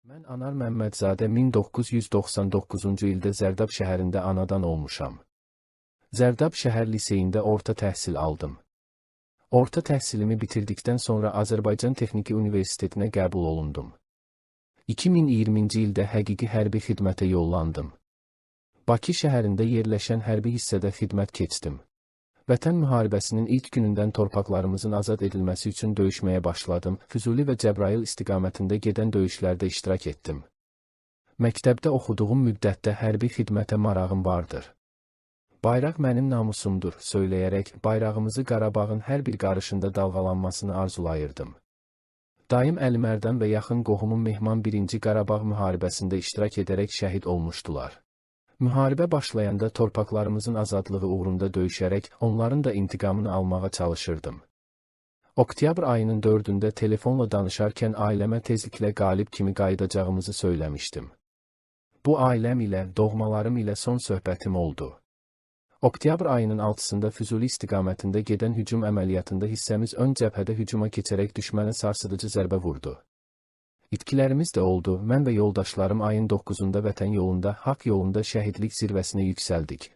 Mən Anar Məmmədzadə 1999-cu ildə Zərdab şəhərində anadan olmuşam. Zərdab şəhər liseyində orta təhsil aldım. Orta təhsilimi bitirdikdən sonra Azərbaycan Texniki Universitetinə qəbul olundum. 2020-ci ildə həqiqi hərbi xidmətə yollandım. Bakı şəhərində yerləşən hərbi hissədə xidmət keçdim. Vətən müharibəsinin ilk günündən torpaqlarımızın azad edilməsi üçün döyüşməyə başladım. Füzuli və Cəbrayıl istiqamətində gedən döyüşlərdə iştirak etdim. Məktəbdə oxuduğum müddətdə hərbi xidmətə marağım vardır. Bayraq mənim namusumdur söyləyərək bayrağımızı Qarabağın hər bir qarışında dalğalanmasını arzulayırdım. Dayım Əlimərdan və yaxın qohumum Mehman 1-ci Qarabağ müharibəsində iştirak edərək şəhid olmuşdular. Müharibə başlayanda torpaqlarımızın azadlığı uğrunda döyüşərək onların da intiqamını almağa çalışırdım. Oktyabr ayının 4-də telefonla danışarkən ailəmə tezliklə qalib kimi qayıdacağımızı söyləmişdim. Bu ailəm ilə, doğmalarım ilə son söhbətim oldu. Oktyabr ayının 6-sında Füzuli istiqamətində gedən hücum əməliyyatında hissəmiz ön cəbhədə hücuma keçərək düşmənə sarsıdıcı zərbə vurdu. İtkilərimiz də oldu, mən və yoldaşlarım ayın 9-da Vətən yolunda, haqq yolunda şəhidlik zirvəsinə yüksəldik.